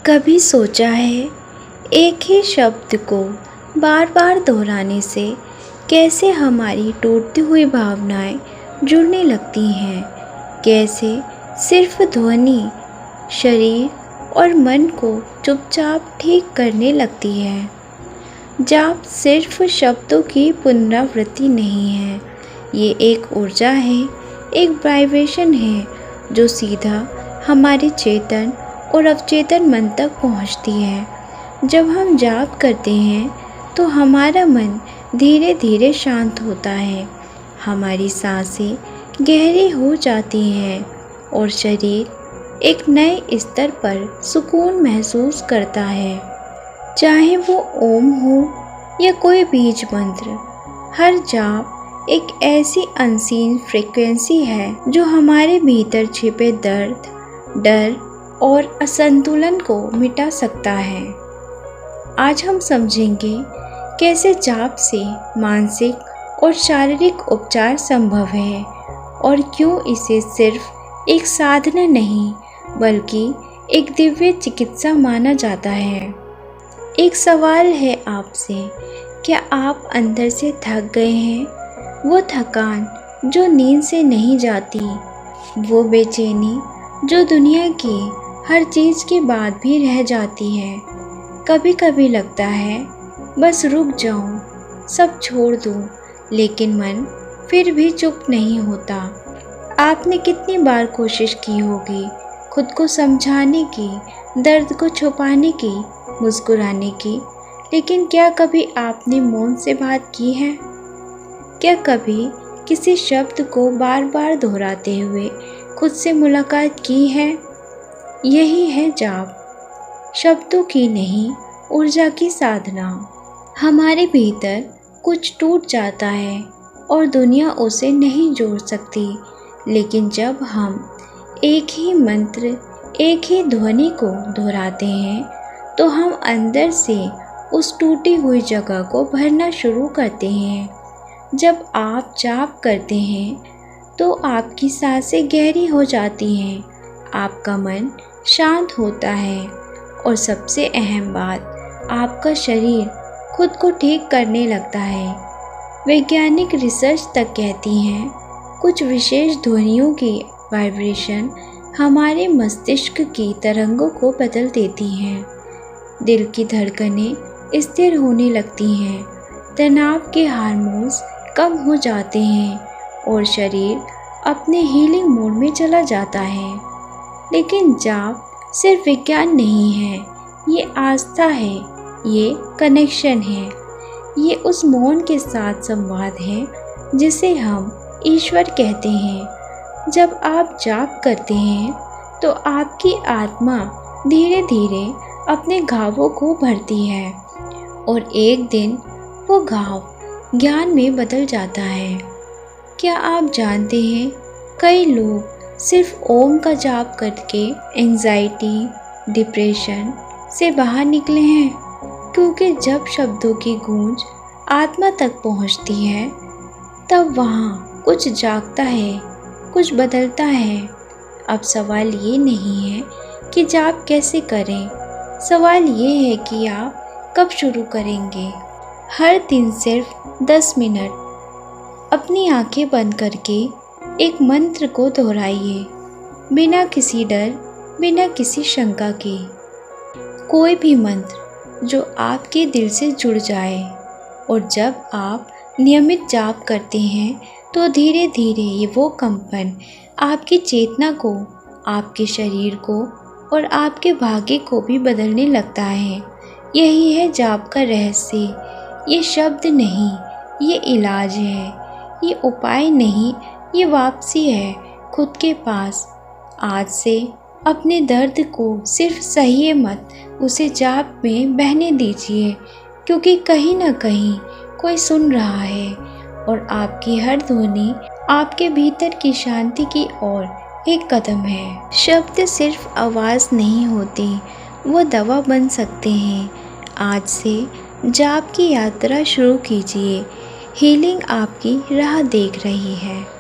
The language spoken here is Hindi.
कभी सोचा है एक ही शब्द को बार बार दोहराने से कैसे हमारी टूटती हुई भावनाएं जुड़ने लगती हैं। कैसे सिर्फ ध्वनि शरीर और मन को चुपचाप ठीक करने लगती है। जाप सिर्फ शब्दों की पुनरावृत्ति नहीं है, ये एक ऊर्जा है, एक वाइब्रेशन है जो सीधा हमारे चेतन और अवचेतन मन तक पहुंचती है। जब हम जाप करते हैं तो हमारा मन धीरे धीरे शांत होता है, हमारी सांसें गहरी हो जाती हैं और शरीर एक नए स्तर पर सुकून महसूस करता है। चाहे वो ओम हो या कोई बीज मंत्र, हर जाप एक ऐसी अनसीन फ्रीक्वेंसी है जो हमारे भीतर छिपे दर्द, डर और असंतुलन को मिटा सकता है। आज हम समझेंगे कैसे जाप से मानसिक और शारीरिक उपचार संभव है और क्यों इसे सिर्फ एक साधना नहीं बल्कि एक दिव्य चिकित्सा माना जाता है। एक सवाल है आपसे, क्या आप अंदर से थक गए हैं? वो थकान जो नींद से नहीं जाती, वो बेचैनी जो दुनिया की हर चीज़ के बाद भी रह जाती है। कभी कभी लगता है बस रुक जाऊं, सब छोड़ दूं, लेकिन मन फिर भी चुप नहीं होता। आपने कितनी बार कोशिश की होगी खुद को समझाने की, दर्द को छुपाने की, मुस्कुराने की, लेकिन क्या कभी आपने मौन से बात की है? क्या कभी किसी शब्द को बार बार दोहराते हुए खुद से मुलाकात की है? यही है जाप, शब्दों की नहीं ऊर्जा की साधना। हमारे भीतर कुछ टूट जाता है और दुनिया उसे नहीं जोड़ सकती, लेकिन जब हम एक ही मंत्र, एक ही ध्वनि को दोहराते हैं तो हम अंदर से उस टूटी हुई जगह को भरना शुरू करते हैं। जब आप जाप करते हैं तो आपकी सांसें गहरी हो जाती हैं, आपका मन शांत होता है और सबसे अहम बात, आपका शरीर खुद को ठीक करने लगता है। वैज्ञानिक रिसर्च तक कहती हैं कुछ विशेष ध्वनियों की वाइब्रेशन हमारे मस्तिष्क की तरंगों को बदल देती हैं। दिल की धड़कनें स्थिर होने लगती हैं, तनाव के हार्मोन्स कम हो जाते हैं और शरीर अपने हीलिंग मोड में चला जाता है। लेकिन जाप सिर्फ विज्ञान नहीं है, ये आस्था है, ये कनेक्शन है, ये उस मौन के साथ संवाद है जिसे हम ईश्वर कहते हैं। जब आप जाप करते हैं तो आपकी आत्मा धीरे धीरे अपने घावों को भरती है और एक दिन वो घाव ज्ञान में बदल जाता है। क्या आप जानते हैं कई लोग सिर्फ ओम का जाप करके एंजाइटी, डिप्रेशन से बाहर निकले हैं, क्योंकि जब शब्दों की गूंज आत्मा तक पहुंचती है तब वहाँ कुछ जागता है, कुछ बदलता है। अब सवाल ये नहीं है कि जाप कैसे करें, सवाल ये है कि आप कब शुरू करेंगे। हर दिन सिर्फ 10 मिनट अपनी आंखें बंद करके एक मंत्र को दोहराइए, बिना किसी डर, बिना किसी शंका के। कोई भी मंत्र जो आपके दिल से जुड़ जाए। और जब आप नियमित जाप करते हैं तो धीरे धीरे ये वो कंपन आपकी चेतना को, आपके शरीर को और आपके भाग्य को भी बदलने लगता है। यही है जाप का रहस्य। ये शब्द नहीं, ये इलाज है, ये उपाय नहीं, ये वापसी है खुद के पास। आज से अपने दर्द को सिर्फ सहिए मत, उसे जाप में बहने दीजिए, क्योंकि कहीं ना कहीं कोई सुन रहा है और आपकी हर ध्वनि आपके भीतर की शांति की ओर एक कदम है। शब्द सिर्फ आवाज़ नहीं होती, वो दवा बन सकते हैं। आज से जाप की यात्रा शुरू कीजिए, हीलिंग आपकी राह देख रही है।